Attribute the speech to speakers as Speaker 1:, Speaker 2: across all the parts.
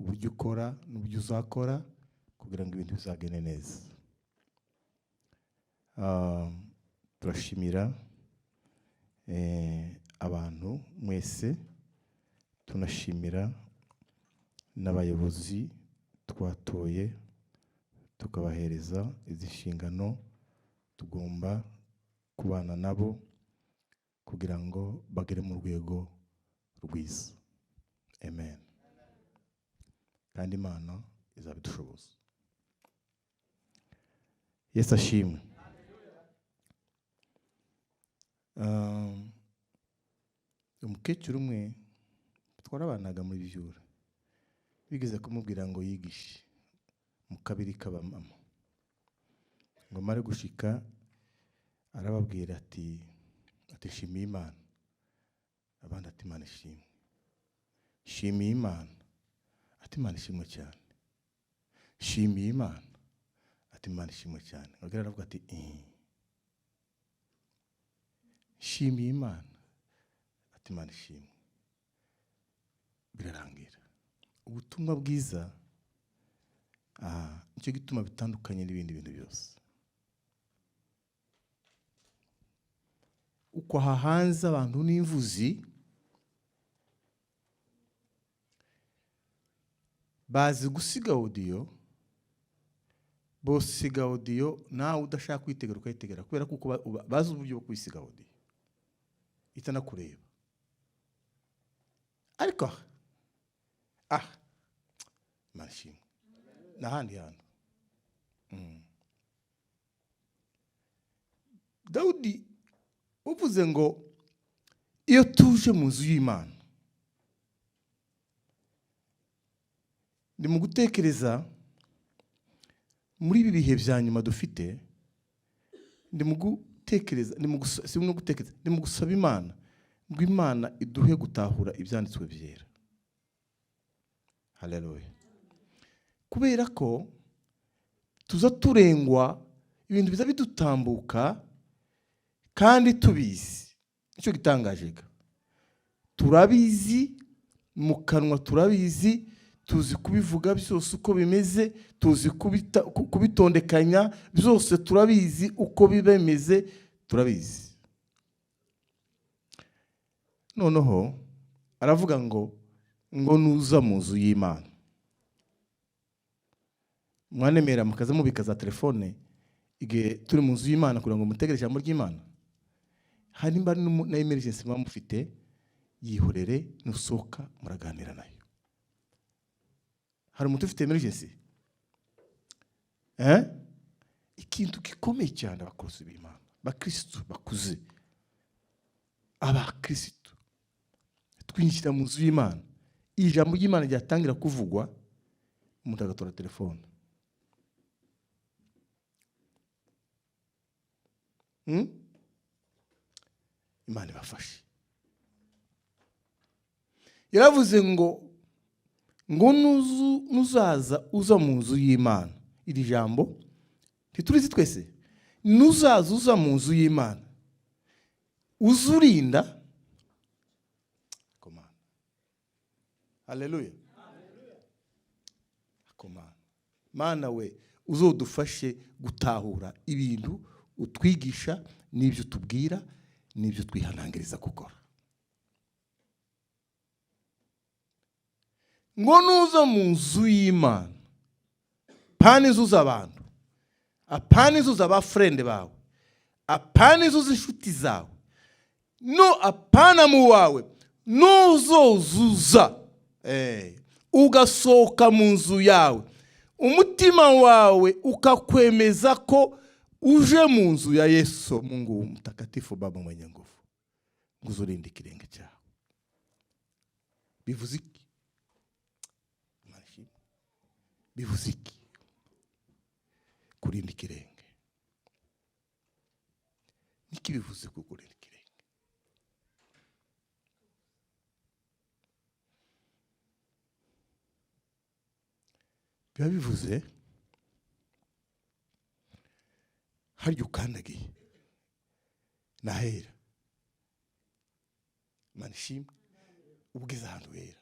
Speaker 1: uburyo ukora n'uburyo uzakora kugira ngo ibintu bizagende neza. Turashimira abantu mwese, tunashimira n'abayobozi twatoye tukabahereza izi nshingano, tugomba kubana nabo kugira ngo bagere mu rwego rwiza. Amen. Kandi Imana izabidushoboza. Yesu ashimwe. Umukecuru umwe twarabanaga muri Byura, bigeze kumubwira ngo yigishe mu kabiri k'abamama, ngo mare gushika arababwira ati shimiye Imana. Abandi ati Imana ishimwe. Shimiye Imana. Ati Imana ishimwe cyane. Shimiye Imana. Ati Imana ishimwe cyane. Bagera aravuga ati shimiye Imana. Ati Imana ishimwe. Birarangira. Ubutumwa bwiza nicyo gituma bitandukanye n'ibindi bintu byose. Uko hahanze abantu n'imvuzi bazi gusiga audio, bosiga audio nawe udashaka kwitegera ukayitegera kubera kuko bazi uburyo bwo kwisiga audio itanakureba. Ariko mashimwe n'ahandi hantu. Dawudi uvuze ngo iyo tuje mu nzu y'Imana, ndi mu gutekereza muri ibi bihe bya nyuma dufite, ndi mu gusaba Imana ngo Imana iduhe gutahura ibyanditswe byera. Haleluya. Kubera ko tuza turengwa ibintu biza bidutambuka kandi tubizi. Nicyo gitangaje. Turabizi mu kanwa, turabizi, tuzi kubivuga byose uko bimeze, tuzi kubitondekanya byose, turabizi uko bimeze, turabizi. Noneho aravuga ngo nuza mu nzu y'Imana. Mwanemera mukaza mubika za telefone igihe turi mu nzu y'Imana kugira ngo mutegere ijambo ry'Imana. Hari nimba na emergency mufite, yihorere nusohoka muraganira nayo. Hari umuntu ufite emergency? Ikintu gikomeye cyane abakozi b'Imana, bakristo bakuze, abakristo twinjira mu nzu y'Imana, ijambo ry'Imana ryatangira kuvugwa, umuntu agatora telefone. Imana ibafashe. Yaravuze ngo nuzaza uza mu nzu y'Imana. Iri jambo ntiturizi twese. Nuzaza uza mu nzu y'Imana, uzurinda. Komana. Haleluya. Komana. Mana we uzodufashe gutahura ibintu utwigisha n'ibyo tubwira n'ibyo twihanangiriza gukora. Ngo nuza mu nzu y'Imana, apana inzu z'abantu, apana inzu z'abafrende bawe, apana inzu z'inshuti zawe, no apana mu wawe, nuzozuza ugasohoka mu nzu yawe, umutima wawe ukakwemeza ko uje mu nzu ya Yesu Mungu mtakatifu, Baba mwenye nguvu, ngo uzurinde ikirenge cyawe. Bivuze iki? Bivuze iki? Kurinda ikirenge. Niki bivuze kukurinda ikirenge? Biba bivuze harya ukandagiye nahera. Imana ishimwe ubwiza ahantu hera.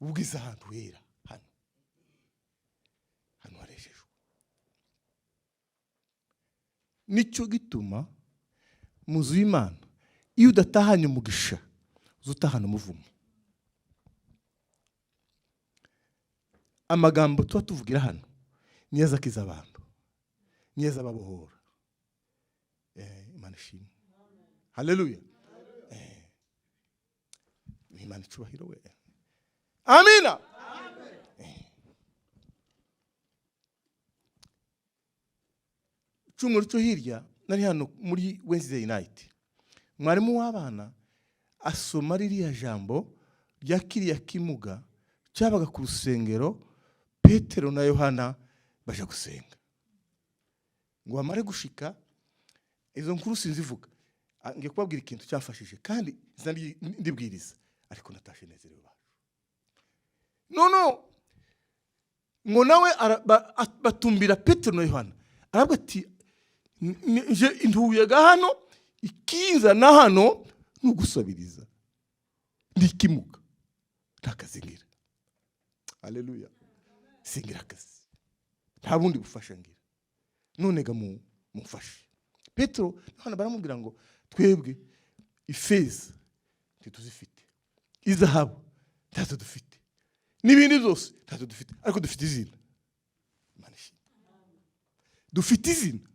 Speaker 1: ubwiza ahantu hera, hano harejejwe. Nicyo gituma mu nzu y'Imana iyo udatahanye umugisha uzutahana umuvumo. Amagambo tuba tuvugira hano niyo azakiza abantu, niyo azababohora. Imana ishimwe. Haleluya. Imana icubahiro we. Amina. Cyumweru cyo hirya nari hano muri Wednesday night, mwarimu w'abana asoma ririya jambo rya kiriya kimuga cyabaga ku rusengero. Petero na Yohana baje gusenga, ngo bamare gushika izo nkuru sinzivuga, ngiye kubabwira ikintu cyafashije kandi ndibwiriza, ariko natashe nezerewe bacu. Ngo nawe batumbira Petero na Yohana, aravuga ati nje intuyega hano ikinza na hano nugusabiriza ndikimuka ntakazingira. Haleluya. Singira akazi, nta bundi bufasha ngira, none ga mufashe. Petero hano baramubwira ngo twebwe ifeza ntituzifite, izahabu ntazo dufite, n'ibindi byose ntazo dufite, ariko dufite izina. Dufite izina,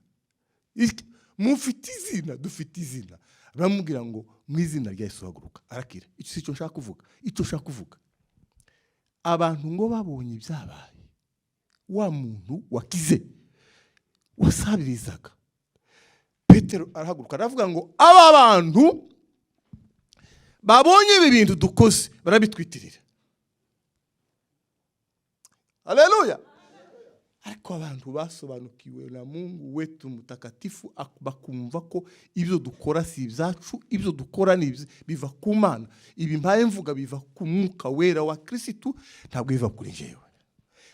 Speaker 1: mufite izina, dufite izina. Baramubwira ngo mu izina rya Yesu haguruka arakira. Icyo si cyo nshaka kuvuga. Icyo nshaka kuvuga, abantu ngo babonye ibyabaye, wa muntu wakize wasabirizaga, Petero arahaguruka aravuga ngo aba bantu babonye ibi bintu dukoze barabitwitirira. Haleluya. Ariko abantu basobanukiwe na Mungu wetu mtakatifu bakumva ko ibyo dukora si ibyacu, ibyo dukora ni biva ku Mana. Ibi mbaye mvuga biva ku Mwuka Wera wa Kristo, ntabwo biva kuri jewe.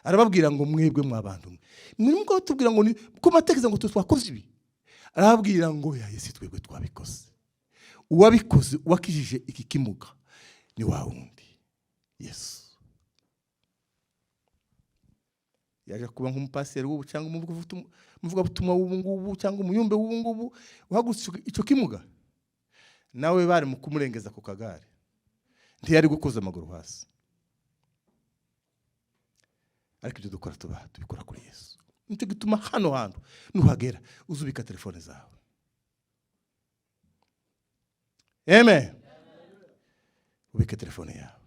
Speaker 1: Arababwira ngo mwebwe mwabantu mwe ngo tubwira ngo ko matekeza ngo twakoze ibi. Arababwira ngo ya Yesu twebwe twabikoze. Uwabikoze wakijije iki kimuga ni wa wundi Yesu. Yaje kuba nk'umupaseri w'ubu cyangwa umuvuga butumwa w'ubu ngubu cyangwa umuyumbe w'ubu ngubu uhagurutse icyo kimuga, nawe bari mu kumurengeza ku kagare, ntiyari gukoza amaguru hasi. Ariko ibyo dukora tubikora kuri Yesu. Nicyo gituma hano hantu nuhagera uzubika telefone zawe. Amen. Ubike telefone yawe,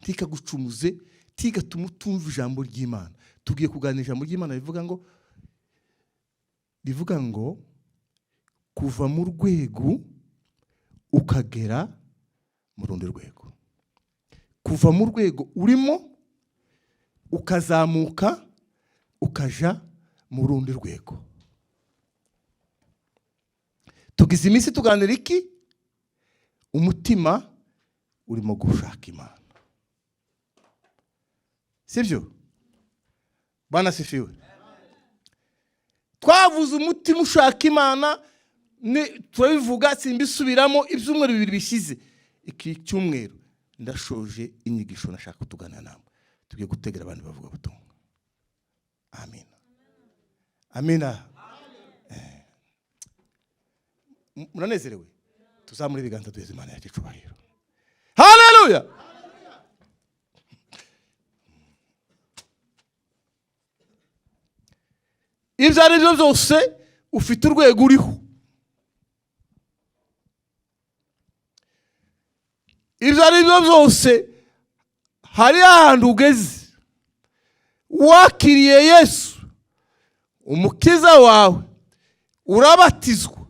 Speaker 1: tikagucumuze, tigatuma utumva ijambo ry'Imana. Tugiye kuganira ijambo ry'Imana rivuga ngo kuva mu rwego ukagera mu rundi rwego, kuva mu rwego urimo ukazamuka ukaja mu rundi rwego. Tugize iminsi tuganira iki? Umutima urimo gushaka Imana, sibyo? Bwana sifiwe. Twavuze umutima ushaka Imana, turabivuga simbisubiramo, ibyumweru bibiri bishize. Iki cyumweru ndashoje inyigisho nashaka kutugana namwe. Tugiye gutegera abantu bavuga butumwa. Amen. Amina. Muranezerewe? Tuzamure ibiganza duheze Imana yacu icubahiro. Haleluya. Ibyo ari byo byose ufite urwego uriho. Ibyo ari byo byose hari ahantu ugeze, wakiriye Yesu umukiza wawe, urabatizwa,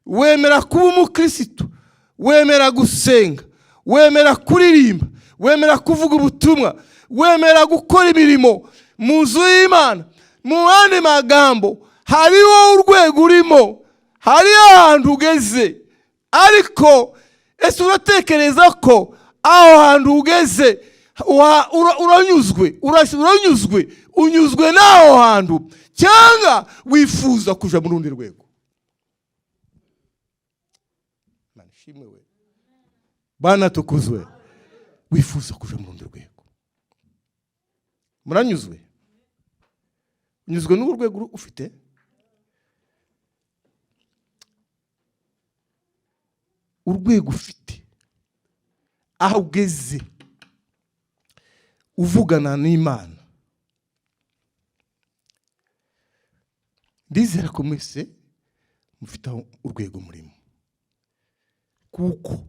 Speaker 1: wemera kuba umukristo, wemera gusenga, wemera kuririmba, wemera kuvuga ubutumwa, wemera gukora imirimo mu nzu y'Imana. Mu yandi magambo, hariho urwego urimo, hari ahantu ugeze. Ariko ese uratekereza ko aho hantu ugeze unyuzwe n'aho hantu, cyangwa wifuza kuja mu rundi rwego? Bana tukuzwe, wifuza kuja mu rundi rwego. muranyuzwe? Unyuzwe n'urwego ufite? Urwego ufite aho ugeze uvugana n'Imana. Ndizera ko mwese mufite urwego murimo, kuko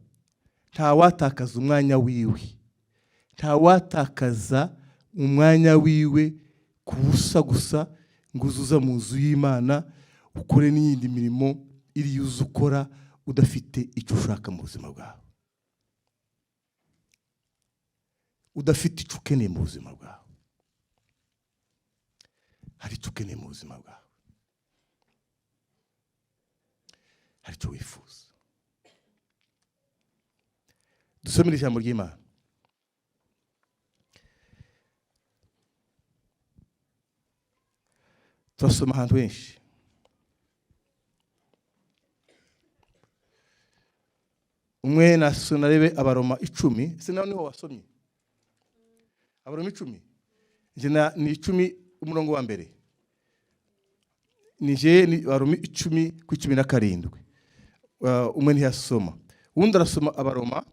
Speaker 1: nta watakaza umwanya wiwe, nta watakaza umwanya wiwe kubusa gusa ngo uzuza mu nzu y'Imana ukore n'iyindi mirimo iri yuzu ukora udafite icyo ushaka mu buzima bwawe, udafite icyo ukeneye mu buzima bwawe. Hari icyo ukeneye mu buzima bwawe, hari icyo wifuza. Dusomere ijambo ry'Imana. Turasoma ahantu henshi. Umwe narebe Abaroma 10. Ese nawe niho wasomye? Abaroma 10. Nje ni 10 umurongo wa mbere. Nije ni Abaroma 10 ku 17. Umwe ntiyasoma. Uwundi arasoma Abaroma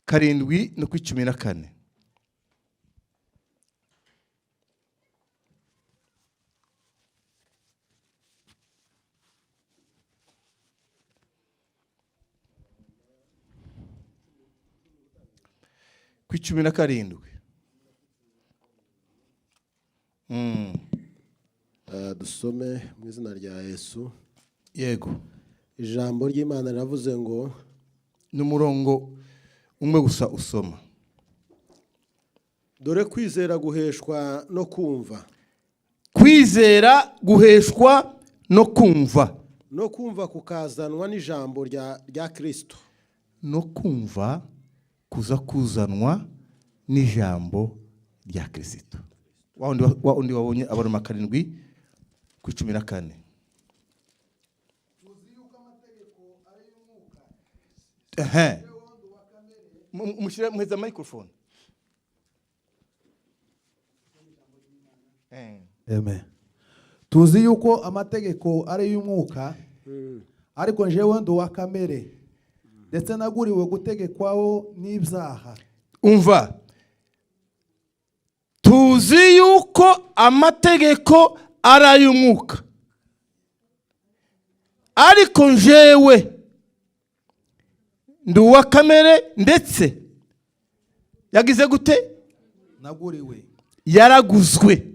Speaker 1: 7 no ku 14. Ku 17.
Speaker 2: Dusome mu izina rya Yesu.
Speaker 1: Yego.
Speaker 2: Ijambo ry'Imana riravuze ngo,
Speaker 1: n'umurongo umwe gusa usoma.
Speaker 2: dore kwizera guheshwa no kumva.
Speaker 1: Kwizera guheshwa no kumva.
Speaker 2: No kumva kukazanwa n'ijambo rya Kristo.
Speaker 1: No kumva kuza kuzanwa n'ijambo rya Kristo. Wa undi wabonye Abaroma 7 ku 14. Mushira muheza microphone.
Speaker 3: Amen. Tuzi yuko amategeko ari y'umwuka, ariko njewe ndi uwa kamere, ndetse naguriwe gutegekwaho n'ibyaha.
Speaker 1: Umva. Tuzi yuko amategeko ari ay'umwuka, ariko njewe ndi uwa kamere, ndetse yagize gute?
Speaker 3: Naguriwe.
Speaker 1: Yaraguzwe.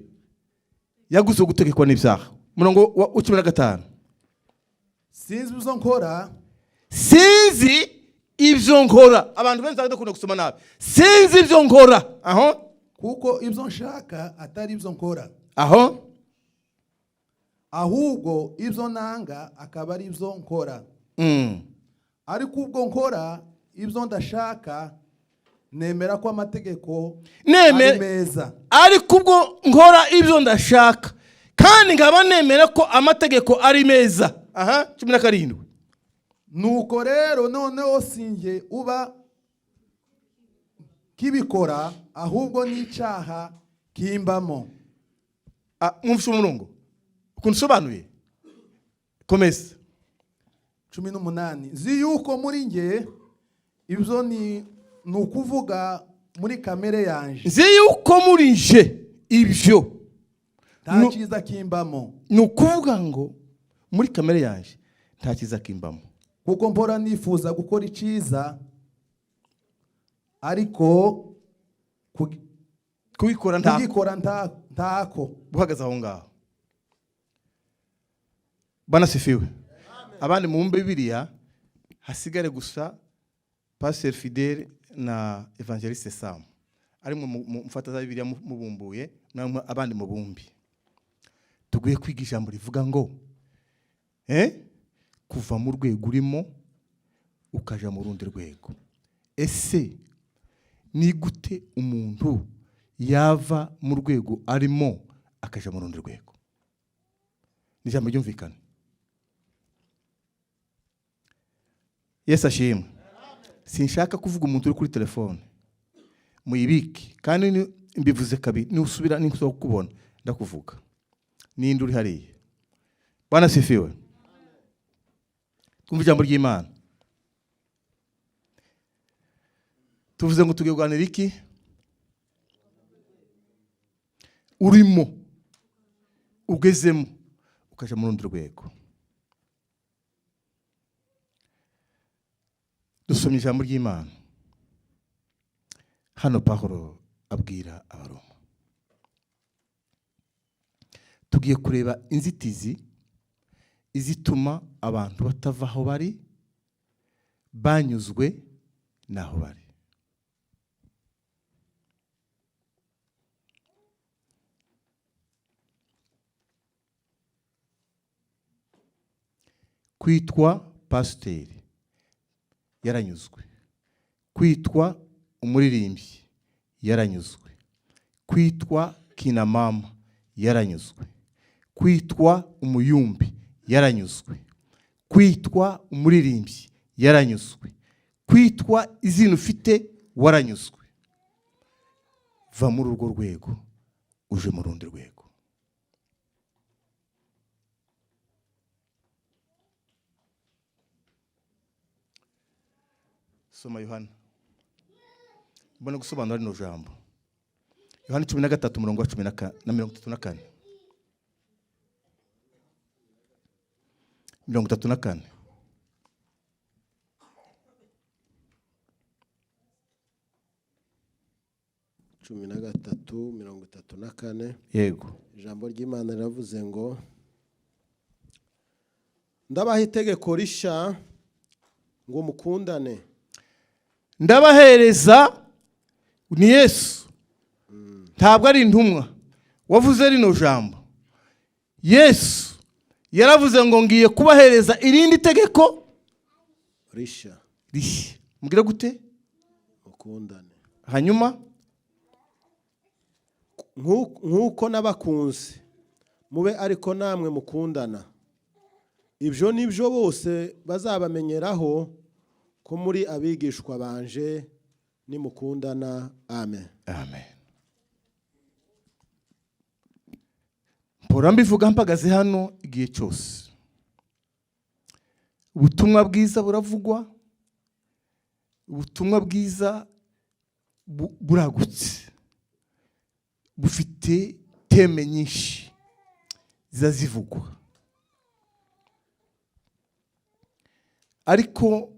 Speaker 1: Yaguzwe gutegekwa n'ibyaha. Murongo wa 15.
Speaker 3: Sinzi ibyo nkora.
Speaker 1: Sinzi ibyo nkora. Abantu benshi bakunda gusoma nabi. Sinzi ibyo nkora. Aho.
Speaker 3: Kuko ibyo nshaka atari ibyo nkora.
Speaker 1: Aho.
Speaker 3: Ahubwo ibyo nanga akaba ari ibyo nkora. Ariko ubwo nkora ibyo ndashaka, nemera ko amategeko ari meza.
Speaker 1: Ariko ubwo nkora ibyo ndashaka, kandi nkaba nemera ko amategeko ari meza. Aha, 17.
Speaker 3: Nuko rero noneho sinjye uba kibikora, ahubwo n'icyaha kimbamo.
Speaker 1: Mwumvishe umurongo ukuntu usobanuye? Komeza.
Speaker 3: 18. Nzi yuko muri nge ibyo ni ukuvuga muri kamere yanje.
Speaker 1: Nzi yuko muri nje ibyo
Speaker 3: nta cyiza kimbamo.
Speaker 1: Ni ukuvuga ngo muri kamere yanje nta cyiza kimbamo.
Speaker 3: Kuko mpora nifuza gukora icyiza, ariko
Speaker 1: kubikora
Speaker 3: ntako.
Speaker 1: Buhagaze aho ngaho. Bana sifiwe. Abandi mu Bibiliya hasigare gusa Pastor Fidel na Evangeliste Sam. Ari mu mfata za Bibiliya mubumbuye, namwe abandi mubumbi. Tuguye kwiga ijambo rivuga ngo kuva mu rwego urimo ukaja mu rundi rwego. Ese ni gute umuntu yava mu rwego arimo akaja mu rundi rwego? Ni ijambo ryumvikana. Yesu ashimwe. Sinshaka kuvuga umuntu uri kuri telefone. Muyibike. Kandi mbivuze kabiri nusubira ninkuzo kubona ndakuvuga ninde uri hariye Bwana sifiwe kumva ijambo ry'Imana tuvuze ngo tugiye kuganira iki urimo ugezemo ukaja mu rundi rwego dusomye ijambo ry'Imana hano Pawulo abwira Abaroma tugiye kureba inzitizi izituma abantu batava aho bari banyuzwe naho bari kwitwa pasiteri yaranyuzwe kwitwa umuririmbyi yaranyuzwe kwitwa kinamama yaranyuzwe kwitwa umuyumbi yaranyuzwe kwitwa umuririmbyi yaranyuzwe kwitwa izina ufite waranyuzwe va muri urwo rwego uje mu rundi rwego soma Yohana mbona gusobanura rino jambo Yohana 13 umurongo wa 10 na 34 34
Speaker 2: 13:34
Speaker 1: yego
Speaker 2: ijambo ry'Imana riravuze ngo ndabaha itegeko risha ngo mukundane
Speaker 1: ndabahereza ni Yesu ntabwo ari intumwa wavuze rino jambo Yesu yaravuze ngo ngiye kubahereza irindi tegeko
Speaker 2: risha
Speaker 1: mugira gute
Speaker 2: mukundane
Speaker 1: hanyuma
Speaker 2: nk'uko nabakunze mube ariko namwe mukundana ibyo nibyo bose bazabamenyeraho ko muri abigishwa banje nimukundana amen
Speaker 1: amen mpora mbivuga mpagaze hano igihe cyose ubutumwa bwiza buravugwa ubutumwa bwiza buragutse bufite teme nyinshi zazivugwa ariko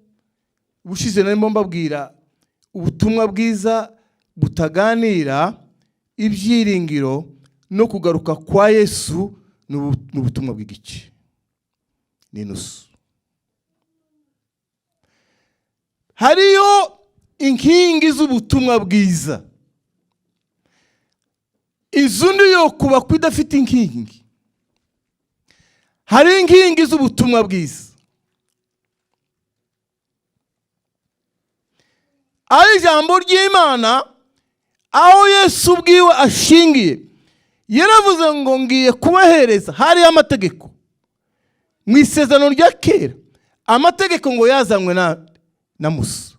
Speaker 1: bushize narimo mbabwira ubutumwa bwiza butaganira ibyiringiro no kugaruka kwa Yesu n'ubutumwa bw'igice n'inusu hariyo inkingi z'ubutumwa bwiza izo niyo kuba kwidafite inkingi hari inkingi z'ubutumwa bwiza ari ijambo ry'Imana aho Yesu ubwiwe ashingiye yaravuze ngo ngiye kubahereza hari amategeko mu isezerano rya kera amategeko ngo yazanywe na Musa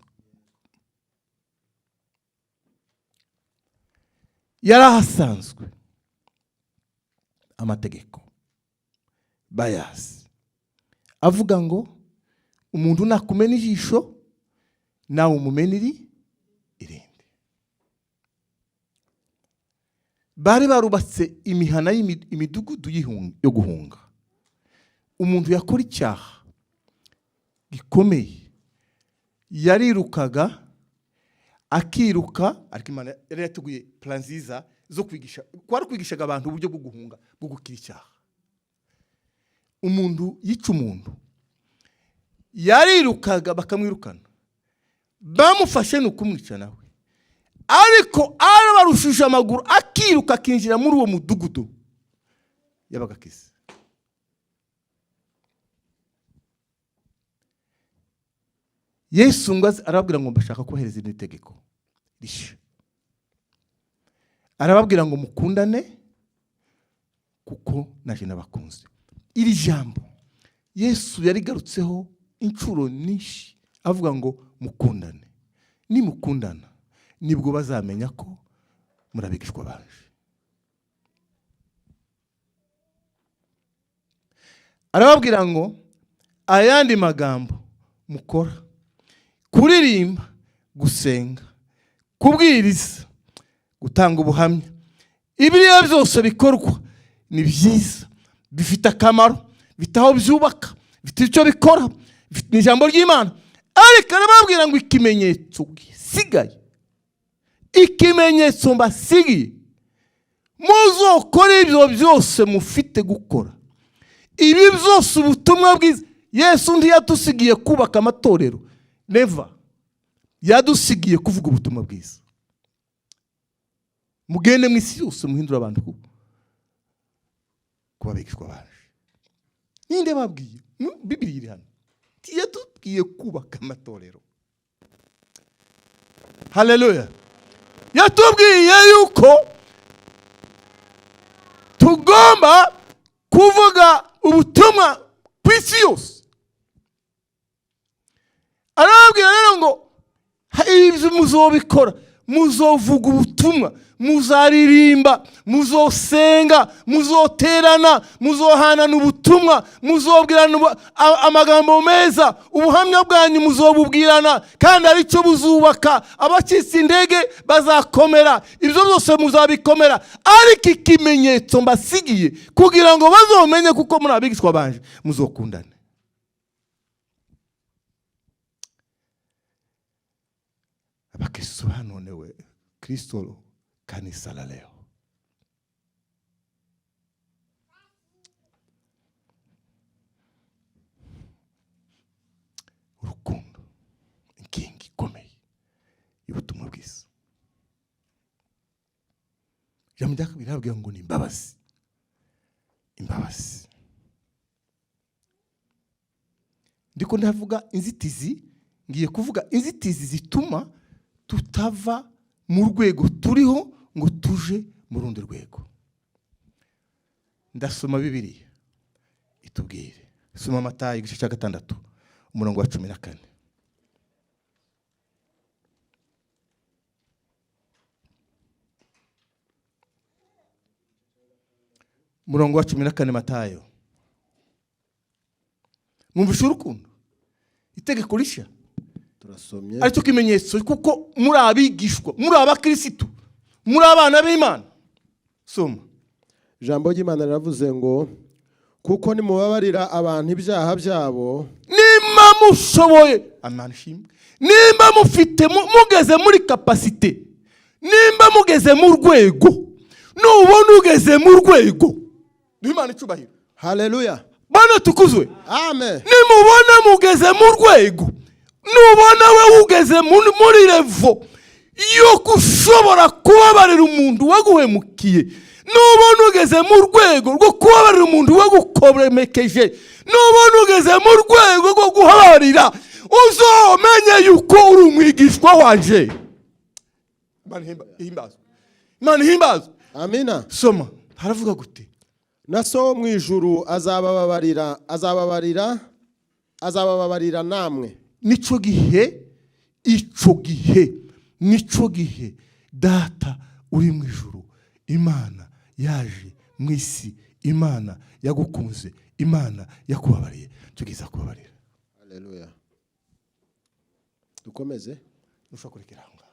Speaker 1: yarahasanzwe amategeko bayazi avuga ngo umuntu nakumena ijisho nawe umumeniri irindi bari barubatse imihana imidugudu yo guhunga umuntu yakora icyaha gikomeye yarirukaga akiruka ariko Imana yari yateguye plan nziza zo kwigisha kwari kwigishaga abantu uburyo bwo guhunga bwo gukira icyaha umuntu yica umuntu yarirukaga bakamwirukana bamufashe nukumwica nawe ariko arabarushije amaguru akiruka akinjira muri uwo mudugudu yabagakize Yesu ngaze arababwira ngo mbashaka kohereza iri tegeko risha arababwira ngo mukundane kuko naje nabakunze iri jambo Yesu yarigarutseho incuro nyinshi avuga ngo mukundane ni mukundana nibwo bazamenya ko muri abigishwa banje. Arababwira ngo ayandi magambo mukora: kuririmba, gusenga, kubwiriza, gutanga ubuhamya. Ibiriya byose bikorwa ni byiza, bifite akamaro, bitaho byubaka, bifite icyo bikora, bifite ijambo ry'Imana. Ariko arababwira ngo ikimenyetso gisigaye, ikimenyetso mbasigiye, muzokora ibyo byose mufite gukora. Ibi byose ubutumwa bwiza. Yesu ntiyadusigiye kubaka amatorero, never. Yadusigiye kuvuga ubutumwa bwiza. Mugende mu isi yose muhindura abantu kuba abigishwa banje. Ninde babwiye? Bibiliya iri hano. Yatubwiye kubaka amatorero. Haleluya. Yatubwiye yuko tugomba kuvuga ubutumwa ku isi yose. Arababwira rero ngo ibyo muzobikora, muzovuga ubutumwa, muzaririmba, muzosenga, muzoterana, muzohanana ubutumwa, muzobwirana amagambo meza, ubuhamya bwanyu muzobubwirana, kandi aricyo buzubaka. Abacitse indege bazakomera, ibyo byose muzabikomera. Ariko ikimenyetso mbasigiye kugira ngo bazomenye kuko muri abigishwa banje, muzokundane. Abakristo hanonewe Kristo kanisa la leo. Urukundo inkingi ikomeye y'ubutumwa bwiza. Jambo rya kabiri arabwira ngo ni imbabazi. Imbabazi. Ndiko ndavuga inzitizi, ngiye kuvuga inzitizi zituma tutava mu rwego turiho ngo tuje mu rundi rwego. Ndasoma Bibiliya itubwire. Soma Matayo igice cya 6 umurongo wa 14. Umurongo wa 14 Matayo. Mwumvishe urukundo? Itegeko rishya.
Speaker 2: Turasomye.
Speaker 1: Aricyo kimenyetso kuko muri abigishwa, muri abakristo, muri abana b'Imana. Soma.
Speaker 2: Ijambo ry'Imana riravuze ngo kuko nimubabarira abantu ibyaha byabo,
Speaker 1: nimba mushoboye, amanshimwe, nimba mufite mugeze muri capacité, nimba mugeze mu rwego, nubona ugeze mu rwego, Imana icubahiro.
Speaker 2: Haleluya.
Speaker 1: Bana tukuzwe.
Speaker 2: Amen.
Speaker 1: Nimubona mugeze mu rwego, nubona we ugeze muri levo yo kushobora kubabarira umuntu waguhemukiye, nubona ugeze mu rwego rwo kubabarira umuntu wagukomerekeje, nubona ugeze mu rwego rwo guhabarira, uzomenye yuko uri umwigishwa wanje. Imana ihimbaza.
Speaker 2: Amina.
Speaker 1: Soma. Haravuga gute?
Speaker 2: Na so mu ijuru azababarira namwe.
Speaker 1: Nico gihe data uri mu ijuru, Imana yaje mu isi, Imana yagukunze, Imana yakubabariye, tugiza kubabarira.
Speaker 2: Haleluya. Dukomeze.
Speaker 1: Nushaka kurekera aho ngaho.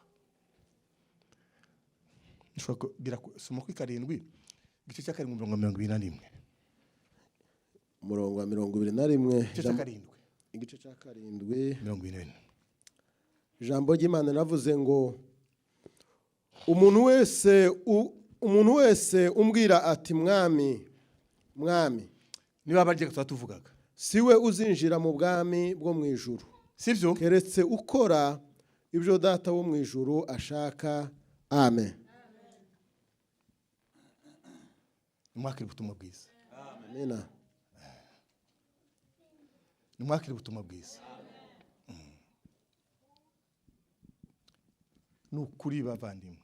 Speaker 1: Nushaka kugira soma ku 7 igice cya 7:21.
Speaker 2: Umurongo wa 21.
Speaker 1: Igice cya 7
Speaker 2: 7 Ijambo ry'Imana navuze ngo umuntu wese umbwira ati mwami
Speaker 1: niba barye tuvugaga,
Speaker 2: siwe uzinjira mu bwami bwo mu ijuru,
Speaker 1: sivyo,
Speaker 2: keretse ukora ibyo data wo mu ijuru ashaka. Amen.
Speaker 1: Mwakire ubutumwa bwiza.
Speaker 2: Amina.
Speaker 1: Mwakire ubutumwa bwiza. Nukuri bavandimwe,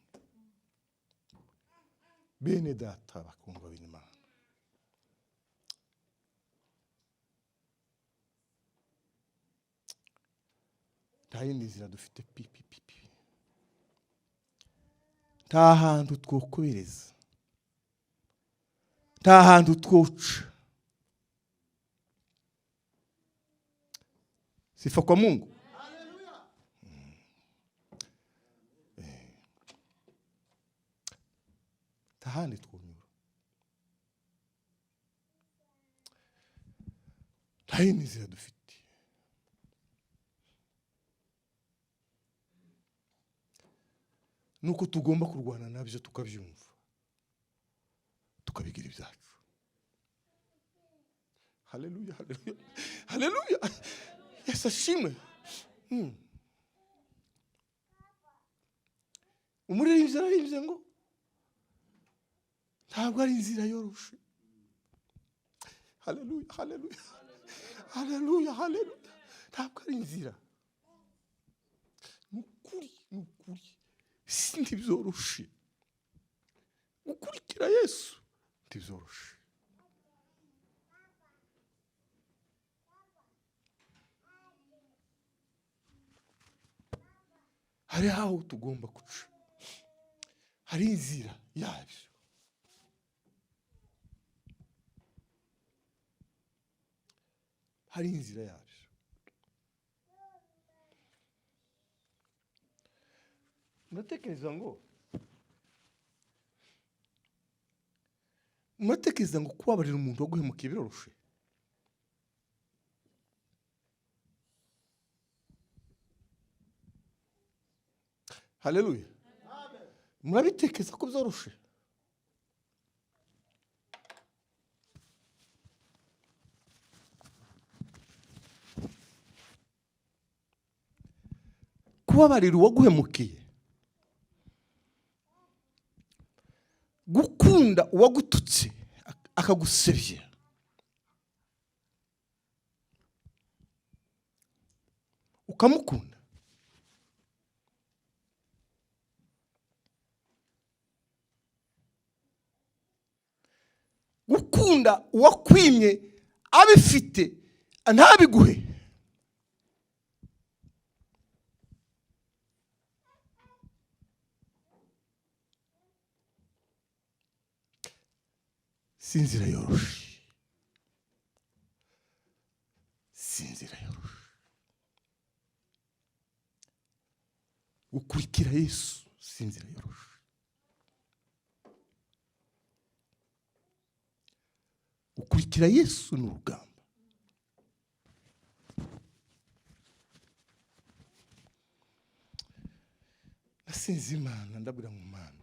Speaker 1: bene data bakundwa b'Imana, nta yindi nzira dufite. nta hantu twokobereza, nta hantu twoca. Sifa kwa Mungu. Nta handi twonyura, nta yindi nzira dufite. Nuko tugomba kurwana nabyo tukabyumva, tukabigira ibyacu. Haleluya, haleluya, haleluya. Yesu ashimwe. Umuririmbyi ararimbye ngo ntabwo ari inzira yoroshe. Haleluya, haleluya, haleluya, haleluya. Ntabwo ari inzira. Nukuri, nukuri. Sindi byoroshe. Ukurikira Yesu ntibyoroshe. Hari aho tugomba guca, hari inzira yabyo. Hari inzira yabyo. Muratekereza ngo kubabarira umuntu waguhemukiye biroroshe? Haleluya. Murabitekeza ko byoroshe? Kubabarira uwaguhemukiye, gukunda uwagututse akagusebya, ukamukunda, gukunda uwakwimye abifite ntabiguhe, sinzira yoroshe, sinzira yoroshe. Gukurikira Yesu sinzira yoroshe. Gukurikira Yesu ni urugamba. Nasinze Imana, ndabwira mu Mana,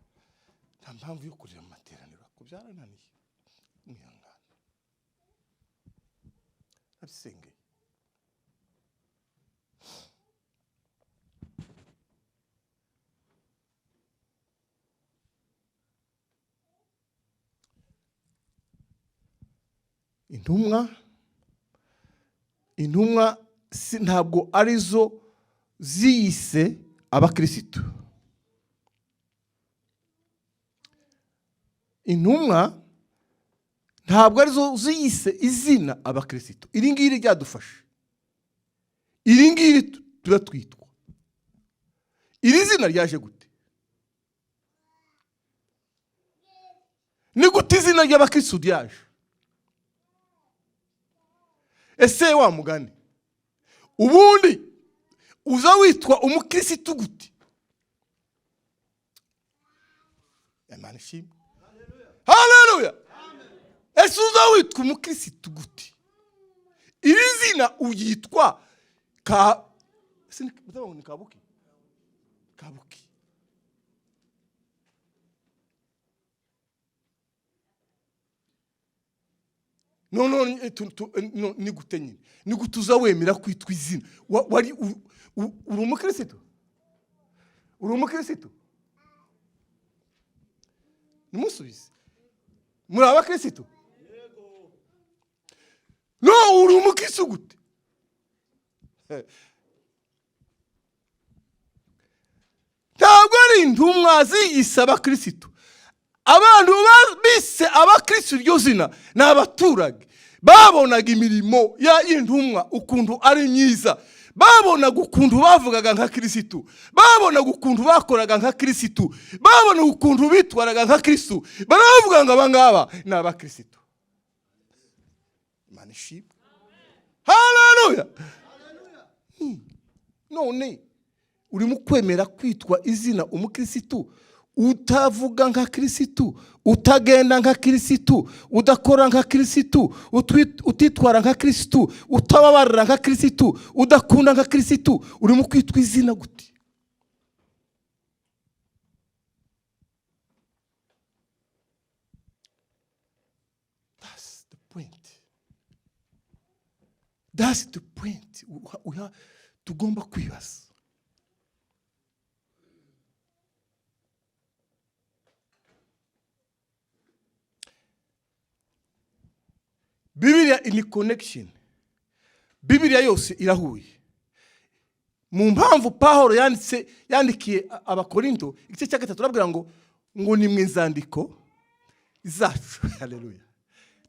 Speaker 1: nta mpamvu yo kurira mu materaniro, ko byarananiye. Mwihangane, abisenge. Intumwa ntabwo arizo ziyise abakristo. Intumwa ntabwo arizo ziyise izina abakristo. Iri ngiri ryadufashe, iri ngiri turatwitwa. Iri zina ryaje gute? Ni gute izina ry'abakristo ryaje? Ese wa mugani, ubundi uza witwa umukristo gute? Imana ishimwe. Haleluya. Ese uza witwa umukristo gute? Iri zina uyitwa Kabuki. Kabuki. No, ni gute nyine? Ni gute uza wemera kwitwa izina? Wari uri umukristo? Uri umukristo? Nimusubize. Muri abakristo? Yego. No, uri umukristo gute? Ntabwo ari intumwa ziyise abakristo. Abantu bise abakristo iryo zina n'abaturage babonaga imirimo y'intumwa ukuntu ari myiza, babonaga ukuntu bavugaga nka Kristo, babonaga ukuntu bakoraga nka Kristo, babonaga ukuntu bitwaraga nka Kristo, baravuga ngo abangaba ni abakristo. Imana ishimwe. Haleluya. None urimo kwemera kwitwa izina umukristo, utavuga nka Kristo, utagenda nka Kristo, udakora nka Kristo, utitwara nka Kristo, utababarira nka Kristo, udakunda nka Kristo, urimo kwitwa izina gute? That's the point. That's the point. Tugomba kwibaza. Biblia ini connection. Biblia yose irahuye. Mu mpamvu Pawulo yandikiye abakorinto igice cya 3 turabwira ngo ni mwizandiko zacu. Haleluya.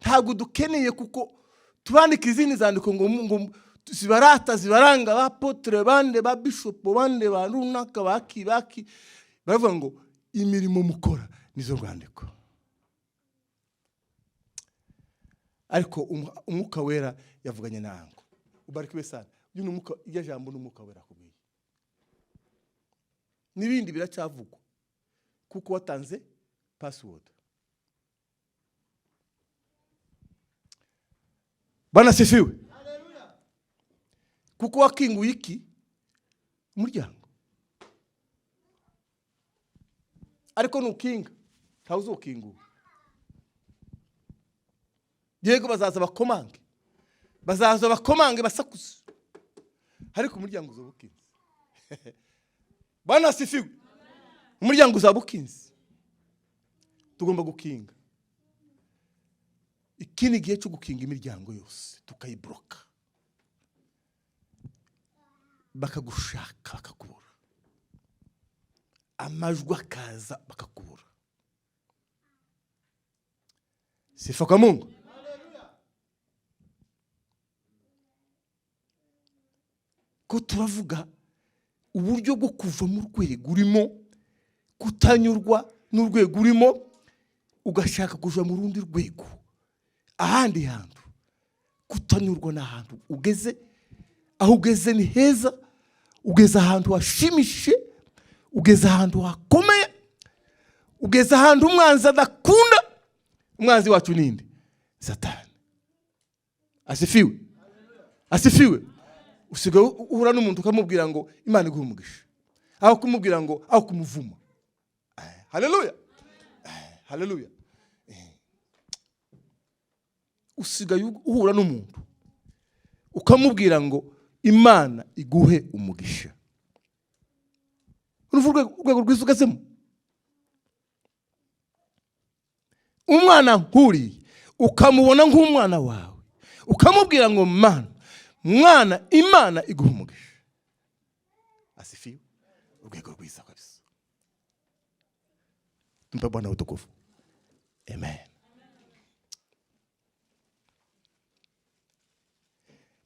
Speaker 1: Ntago dukeneye kuko tubandika izindi zandiko ngo zibarata zibaranga ba apotre bande ba bishop bande ba runaka baki baravuga ngo imirimo mukora nizo rwandiko. Ariko umwuka wera yavuganye nango. Ubarikiwe sana. Uyu umwuka irya jambo n'umwuka wera kubwiye. Nibindi biracyavugwa kuko watanze password. Bana sifiwe. Haleluya. Kuko wakinguye iki umuryango. Ariko nukinga ntawuzokingura. Yego bazaza bakomange basakuze. Ariko umuryango uzobukinze. Bana sifiwe. Umuryango uzabukinze. Tugomba gukinga. Ikini gihe cyo gukinga imiryango yose tukayibroka. Bakagushaka bakakubura. Amajwi akaza bakakubura. Sifa kwa Mungu. Ko turavuga uburyo bwo kuva mu rwego urimo kutanyurwa n'urwego urimo ugashaka kuja mu rundi rwego ahandi hantu kutanyurwa n'ahantu ugeze aho ugeze ni heza ugeze ahantu hashimishije ugeze ahantu hakomeye ugeze ahantu umwanzi adakunda umwanzi wacu ninde Satani asifiwe usiga uhura n'umuntu ukamubwira ngo Imana iguhe umugisha aho kumubwira ngo aho kumuvuma. Haleluya. Usiga uhura n'umuntu ukamubwira ngo Imana iguhe umugisha. Urwego rwiza ugezemo. Umwana nkuri ukamubona nk'umwana wawe ukamubwira ngo mwana Imana iguha umugisha. Asifiwe. Urwego rwiza kabisa. Tumpe Bwana utukufu. Amen.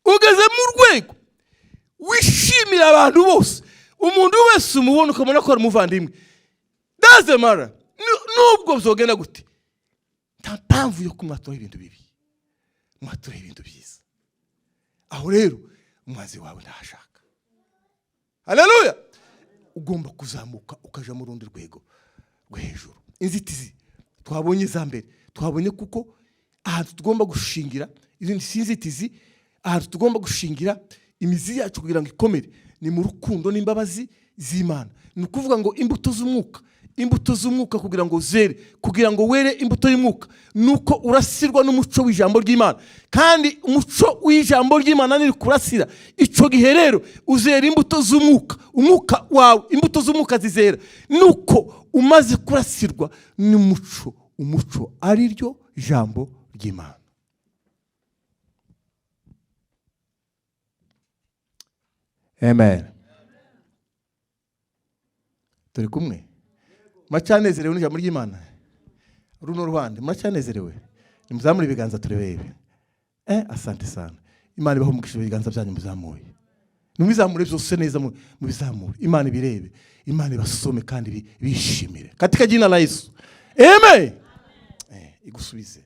Speaker 1: Ugeze mu rwego wishimira abantu bose umuntu wese umubona ukamubona ko ari umuvandimwe. Doesn't matter. Nubwo bizogenda gute. Nta mpamvu yo kumwatura ibintu bibi. Mwatura ibintu byiza. Aho rero umwazi wawe ntashaka. Haleluya. Ugomba kuzamuka ukaja mu rundi rwego rwo hejuru. Inzitizi twabonye za mbere twabonye kuko ahantu tugomba gushingira izindi sinzitizi ahantu tugomba gushingira imizi yacu kugira ngo ikomere ni mu rukundo n'imbabazi z'Imana. Ni ukuvuga ngo imbuto z'umwuka kugira ngo zere kugira ngo were imbuto y'umwuka nuko urasirwa n'umuco w'ijambo ry'Imana kandi umuco w'ijambo ry'Imana ni kurasira ico gihe rero uzera imbuto z'umwuka umwuka wawe imbuto z'umwuka zizera nuko umaze kurasirwa umuco ari ryo jambo ry'Imana. Amen. Turi kumwe. Muracanezerewe n'ijambo ry'Imana. Runo ruhande muracanezerewe. Nimuzamure ibiganza turebebe. Asante sana. Imana ibaho umugisha ibiganza byanyu muzamuye. numizamure byose neza mu bizamure. Imana ibirebe, Imana ibasome kandi bishimire katika jina la Yesu. Amen. Igusubize.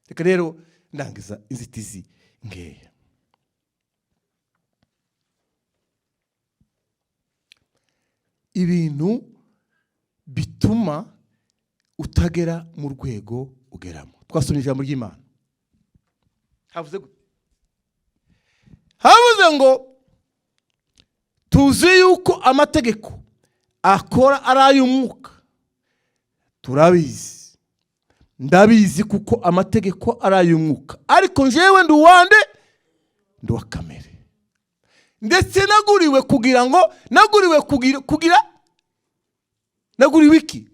Speaker 1: Reka rero ndangiza inzitizi ngeya. Ibintu bituma utagera mu rwego ugeramo. Twasomye ijambo ry'Imana. Havuze ngo tuzi yuko amategeko akora ari ay'umwuka. Turabizi. Ndabizi kuko amategeko ari ay'umwuka. Ariko njyewe ndi uwande? Ndi wa kamere. Ndetse naguriwe kugira ngo naguriwe iki?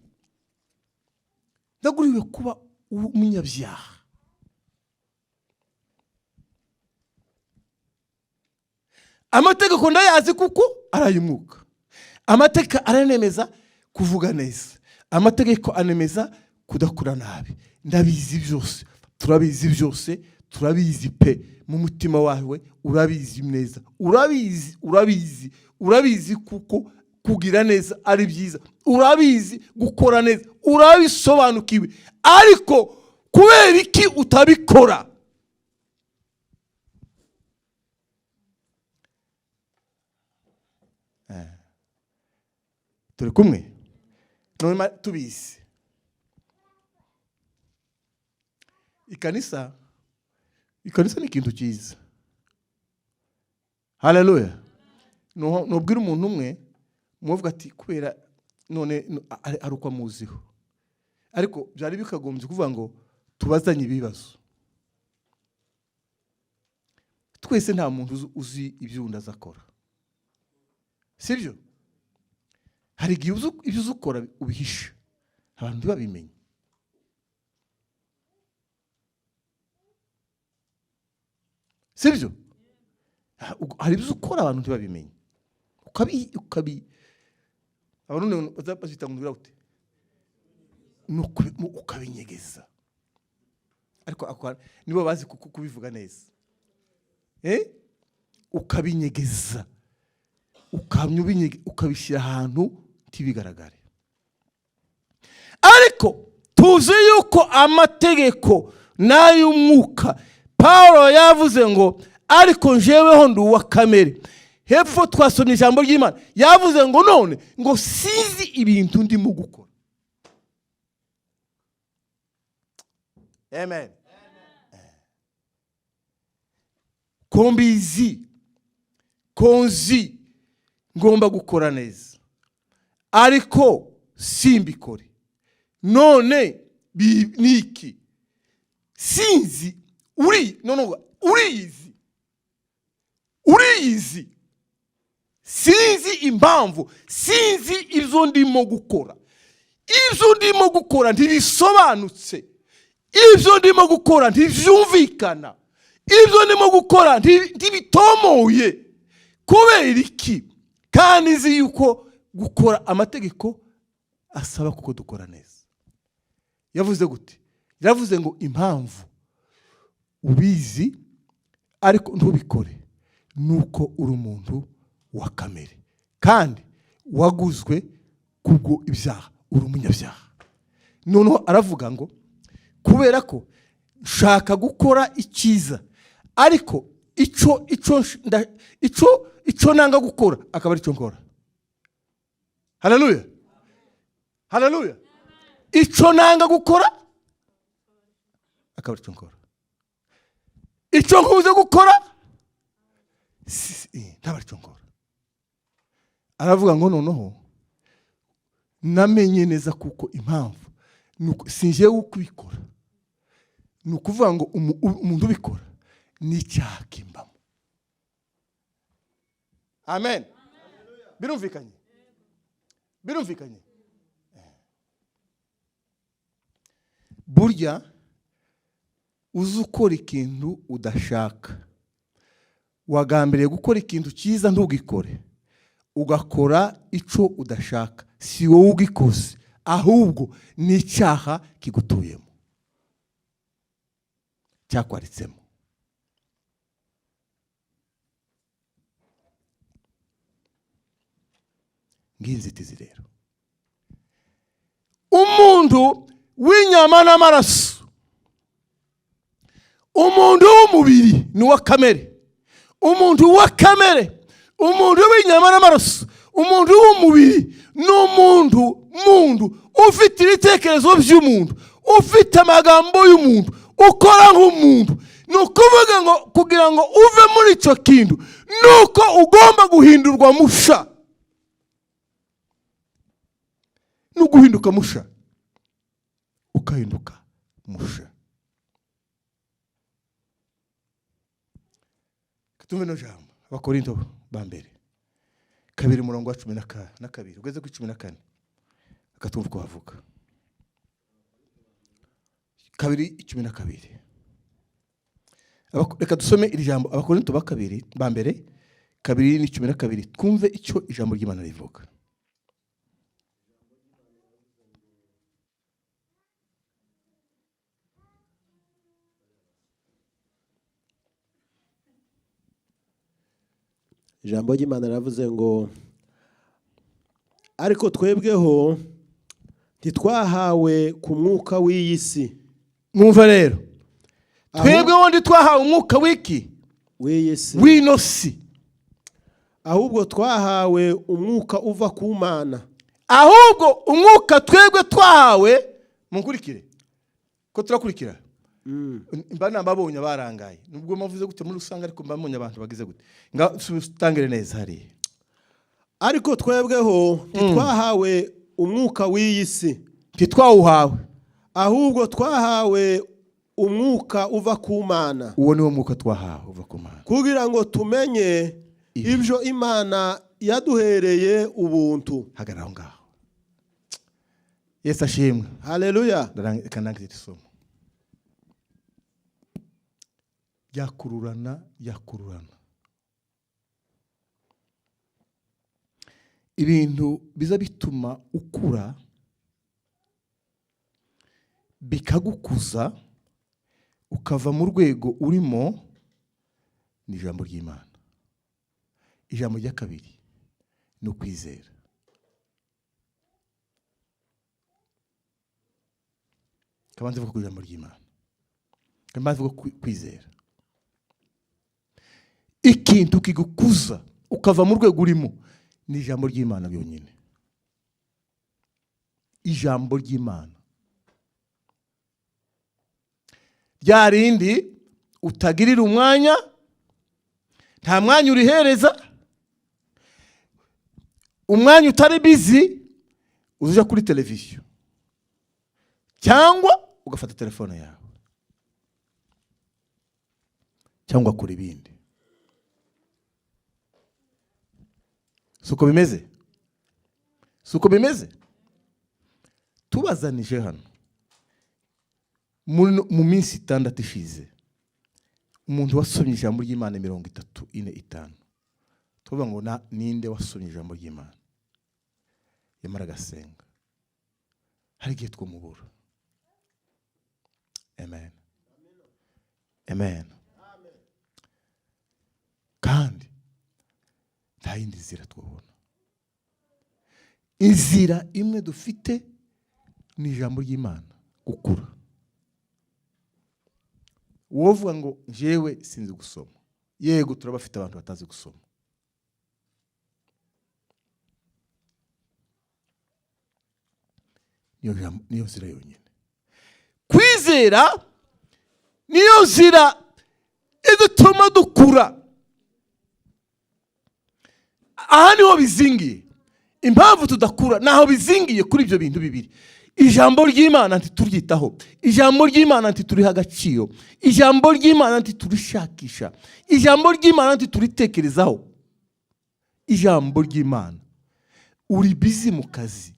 Speaker 1: Naguriwe kuba umunyabyaha. Amategeko ndayazi kuko ari ay'umwuka. Amategeko aranemeza kuvuga neza. Amategeko anemeza kudakora nabi. Ndabizi byose. Turabizi byose. Turabizi pe mu mutima wawe urabizi neza. Urabizi kuko kugira neza ari byiza. Urabizi gukora neza. Urabisobanukiwe. Ariko kubera iki utabikora? Turi kumwe? None tubizi. Ikanisa ni ikintu cyiza. Haleluya. Nubwira umuntu umwe muvuga ati kubera none ari uko amuziho. Ariko byari bikagombye kuvuga ngo tubazanye ibibazo. Twese nta muntu uzi ibyo undi azakora. Sibyo? Hari igihe ibyo uzukora ubihisha. Abantu ntibabimenye. Sibyo? Hari ibyo ukora abantu ntibabimenye. Abantu bazapasita ngo ute? Ukabinyegeza. Ariko nibo bazi kubivuga neza. Ukabinyegeza. Ukabishyira ahantu ntibigaragare. Ariko tuzi yuko amategeko n'ay'umwuka. Paulo yavuze ngo ariko njyeweho ndi uwa kamere. Hepfo twasomye ijambo ry'Imana. Yavuze ngo none ngo sizi ibintu ndimo gukora. Amen. Konzi ngomba gukora neza. Ariko simbikore. None niki? Sinzi urizi. Sinzi impamvu. Sinzi ibyo ndimo gukora. Ibyo ndimo gukora ntibisobanutse. Ibyo ndimo gukora ntibyumvikana. Ibyo ndimo gukora ntibitomoye. Kubera iki? Kandi nzi yuko gukora amategeko asaba kuko dukora neza. Yavuze gute? Yavuze ngo impamvu ubizi ariko ntubikore nuko uri umuntu wa kamere kandi waguzwe kubwo ibyaha, uri umunyabyaha. Noneho aravuga ngo kubera ko nshaka gukora icyiza ariko icyo nanga gukora akaba ari cyo nkora. Haleluya. Haleluya. Icyo nanga gukora akaba ari cyo nkora. Icyo nkuze gukora ntabwo ari cyo nkora. Aravuga ngo noneho namenye neza kuko impamvu sinje ukubikora. Nukuvuga ngo umuntu ubikora ni icyaha kimbamo. Amen. Birumvikanye. Birumvikanye. Burya uzukora ikintu udashaka. Wagambiriye gukora ikintu cyiza ntugikore. Ugakora icyo udashaka. Si wowe ugikoze, ahubwo ni icyaha kigutuyemo. Cyakwaritsemo. ng'inzitizi rero. Umuntu w'inyama n'amaraso, umuntu w'umubiri ni wa kamere, umuntu wa kamere, umuntu w'inyama n'amaraso, umuntu w'umubiri ni umuntu ufite ibitekerezo by'umuntu, ufite amagambo y'umuntu, ukora nk'umuntu. Ni ukuvuga ngo kugira ngo uve muri icyo kintu nuko ugomba guhindurwa musha. No guhinduka musha, ukahinduka musha. Katumve no jambo Abakorinto ba mbere 2:12 ugeze ku 14 akatumva ko havuga 2:12. Reka dusome iri jambo Abakorinto ba mbere 2:12 twumve icyo ijambo ry'Imana rivuga.
Speaker 2: Ijambo ry'Imana ravuze ngo ariko twebweho ntitwahawe ku mwuka w'iyi si.
Speaker 1: Mwumva rero, twebweho ntitwahawe umwuka w'iki?
Speaker 2: W'iyi si.
Speaker 1: W'ino si.
Speaker 2: Ahubwo twahawe umwuka uva ku Mana.
Speaker 1: Ahubwo umwuka twebwe twahawe, munkurikire ko turakurikira. Mbana babonye barangaye. Nubwo mavuze gute muri rusanga ariko mbabonye abantu bagize gute. Nga tangire neza hari.
Speaker 2: Ariko twebweho ntitwahawe umwuka w'iyi si.
Speaker 1: Ntitwawuhawe.
Speaker 2: Ahubwo twahawe umwuka uva ku Mana.
Speaker 1: Uwo ni wo mwuka twahawe uva ku Mana.
Speaker 2: Kugira ngo tumenye ibyo Imana yaduhereye ubuntu.
Speaker 1: Hagarara ngaho. Yesu ashimwe.
Speaker 2: Haleluya.
Speaker 1: Kanangire isomo. Yakururana. Ibintu biza bituma ukura bikagukuza ukava mu rwego urimo ni ijambo ry'Imana. Ijambo rya kabiri ni ukwizera. Kabanze vuga ku ijambo ry'Imana. Kabanze vuga kwizera. Ikintu kigukuza ukava mu rwego urimo ni ijambo ry'Imana byonyine. Ijambo ry'Imana. Ryarindi utagirira umwanya, nta mwanya urihereza, umwanya utari busy uzuja kuri televiziyo cyangwa ugafata telefone yawe cyangwa kuri ibindi. Suko bimeze? Tubazanije hano mu minsi 6 ishize umuntu wasomye ijambo ry'Imana 34-45. Tuvuga ngo ninde wasomye ijambo ry'Imana yamara gasenga. Hari igihe twumubura. Amen. Kandi nta yindi nzira twabona. Inzira imwe dufite ni ijambo ry'Imana gukura. Wovuga ngo jewe sinzi gusoma. Yego turabafite abantu batazi gusoma. Niyo nzira yonyine. Kwizera niyo nzira idutuma dukura. Aha niho bizingiye. Impamvu tudakura naho bizingiye kuri ibyo bintu bibiri. Ijambo ry'Imana ntituryitaho. Ijambo ry'Imana ntituriha agaciro. Ijambo ry'Imana ntiturishakisha. Ijambo ry'Imana ntituritekerezaho. Ijambo ry'Imana uri busy mu kazi,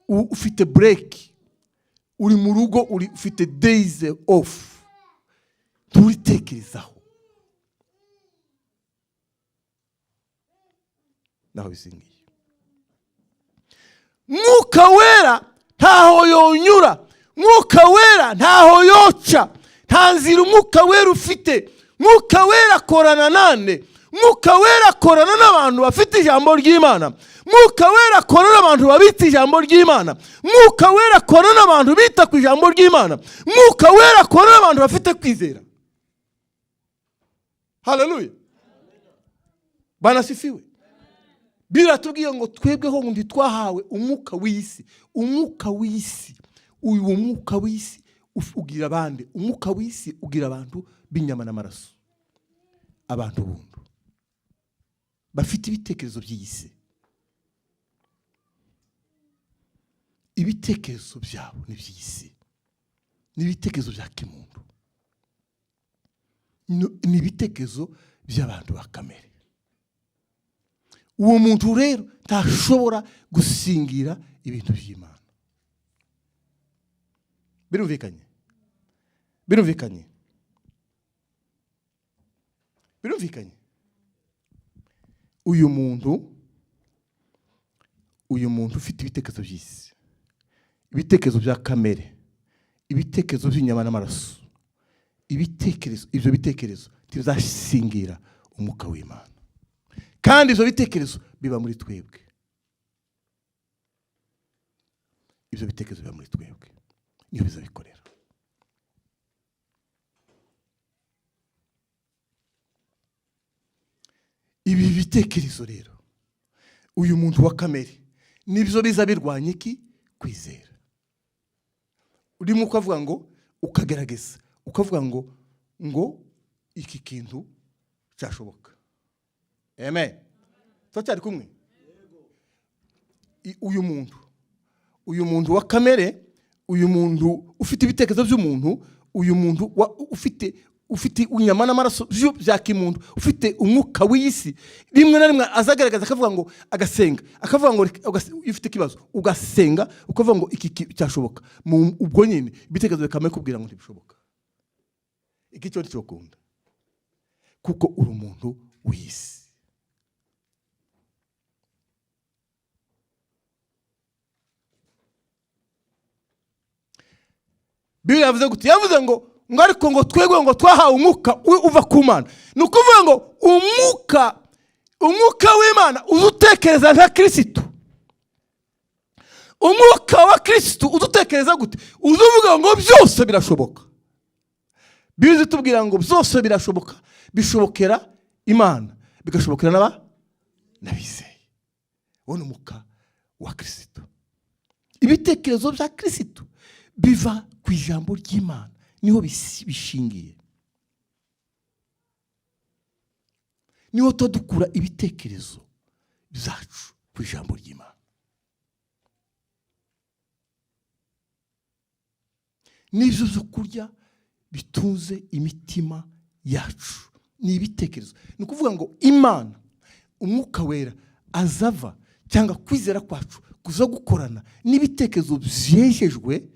Speaker 1: ufite break, uri mu rugo, ufite days off, turitekerezaho. Naho bisingiye. Mwuka wera ntaho yonyura. Mwuka wera ntaho yoca. Nta nzira umwuka wera ufite. Mwuka wera akorana nande. mwuka wera akorana n'abantu bafite ijambo ry'Imana, mwuka wera akorana n'abantu babitse ijambo ry'Imana, mwuka wera akorana n'abantu bita ku ijambo ry'Imana, mwuka wera akorana n'abantu bafite kwizera. Haleluya. Bwana sifiwe. Biratubwiye ngo twebweho ngo twahawe umwuka w'isi. Umwuka w'isi, uyu mwuka w'isi ugira abandi, umwuka w'isi ugira abantu b'inyama n'amaraso, abantu buntu bafite ibitekerezo by'isi. Ibitekerezo byabo ni by'isi, ni ibitekerezo bya kimuntu, ni ibitekerezo by'abantu ba kamere. Uwo muntu rero ntashobora gusingira ibintu by'Imana. Birumvikanye? Birumvikanye? Birumvikanye? Uyu muntu ufite ibitekerezo by'isi, ibitekerezo bya kamere, ibitekerezo by'inyama n'amaraso, ibyo bitekerezo tibizasingira umwuka w'Imana. Kandi ibyo bitekerezo biba muri twebwe. Ibyo bitekerezo biba muri twebwe, niyo bizabikorera. Ibi bitekerezo rero, uyu muntu wa kamere nibyo biza birwanya iki? Kwizera. Urimo ukavuga ngo, ukagerageza ukavuga ngo iki kintu cyashoboka. Amen. Twacyari kumwe? Uyu muntu wa kamere, uyu muntu ufite ibitekerezo by'umuntu, uyu muntu ufite unyama n'amaraso bya kimuntu, ufite umwuka w'isi, rimwe na rimwe azagaragaza akavuga ngo agasenga, akavuga ngo ufite ikibazo ugasenga ukavuga ngo iki cyashoboka. Ubwo nyine ibitekerezo bikameye kubwira ngo ntibishoboka. Iki cyo cyokunda kuko uri umuntu w'isi. Bibiri yavuze gute? Yavuze ngo ariko ngo twebwe ngo twahawe umwuka uva ku Mana. Ni ukuvuga ngo umwuka w'Imana uzutekereza nka Kristo. Umwuka wa Kristo uzutekereza gute? Uzuvuga ngo byose birashoboka. Bize tubwira ngo byose birashoboka, bishobokera Imana, bigashobokera n'abizeye. Uwo ni umwuka wa Kristo. Ibitekerezo bya Kristo biva ku ijambo ry'Imana, niho bishingiye. Niho dukura ibitekerezo byacu ku ijambo ry'Imana. Nibyo byo kurya bitunze imitima yacu, ni ibitekerezo. Ni ukuvuga ngo Imana, umwuka wera azava cyangwa kwizera kwacu kuza gukorana n'ibitekerezo byejejwe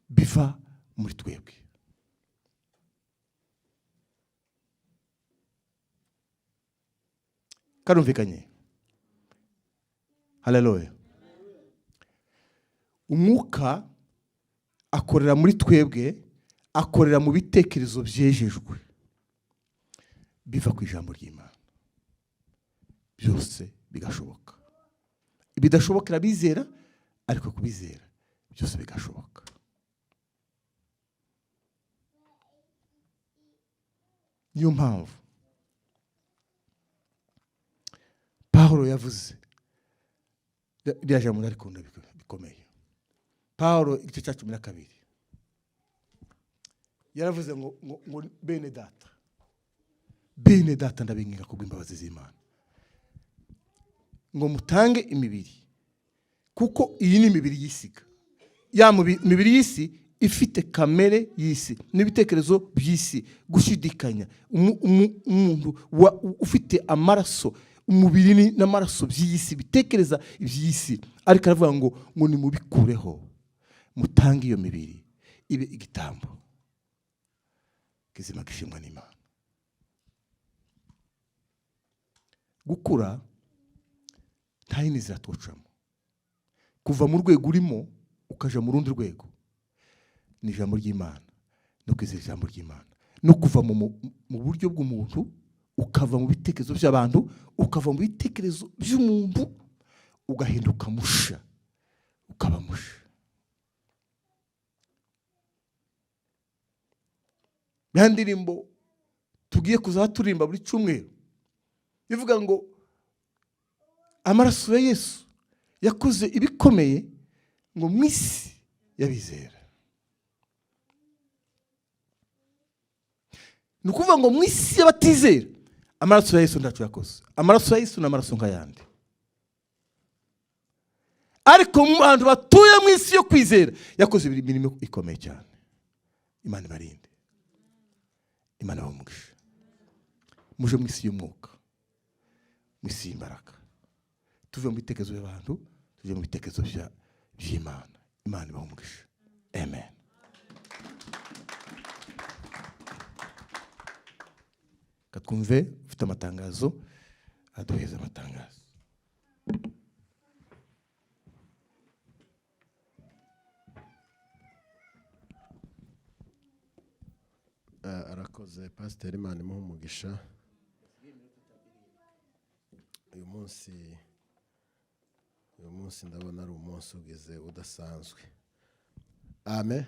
Speaker 1: biva muri twebwe. Karumvikanye? Haleluya. Umwuka akorera muri twebwe, akorera mu bitekerezo byejejwe biva ku ijambo ry'Imana. Byose bigashoboka. Ibidashobokera bizera, ariko kubizera byose bigashoboka. Niyo mpamvu Pawulo yavuze, rya jambo narikunda bikomeye. Pawulo igice cya 12 yaravuze ngo bene data ndabinginga kubw'imbabazi z'Imana ngo mutange imibiri, kuko iyi ni imibiri y'isiga. Ya mibiri y'isi ifite kamere y'isi n'ibitekerezo by'isi, gushidikanya. Umuntu ufite amaraso, umubiri n'amaraso by'isi, bitekereza iby'isi, ariko aravuga ngo nimubikureho, mutange iyo mibiri ibe igitambo kizima gishimwa n'Imana. Gukura nta yindi nzira tucamo. Kuva mu rwego urimo ukaja mu rundi rwego ni ijambo ry'Imana, no kwizera ijambo ry'Imana, no kuva mu buryo bw'umuntu ukava mu bitekerezo by'abantu, ukava mu bitekerezo by'umuntu, ugahinduka musha, ukaba musha. Ya ndirimbo tugiye kuzaturimba buri cyumweru bivuga ngo amaraso ya Yesu yakoze ibikomeye ngo mu isi y'abizera. Ni ukuvuga ngo mu isi y'abatizera amaraso ya Yesu ntacyo yakoze. Amaraso ya Yesu ni amaraso nk'ayandi. Ariko mu bantu batuye mu isi yo kwizera yakoze imirimo ikomeye cyane. Imana ibarinde, Imana ibamugishe. Muje mu isi y'umwuka, mu isi y'imbaraga, tuve mu bitekerezo by'abantu tujye mu bitekerezo by'Imana. Imana ibamugishe. Amen. Katwumve ufite amatangazo aduheza amatangazo.
Speaker 2: Arakoze Pasiteri, Imana imuhe umugisha. Uyu munsi ndabona ari umunsi ugize udasanzwe. Amen.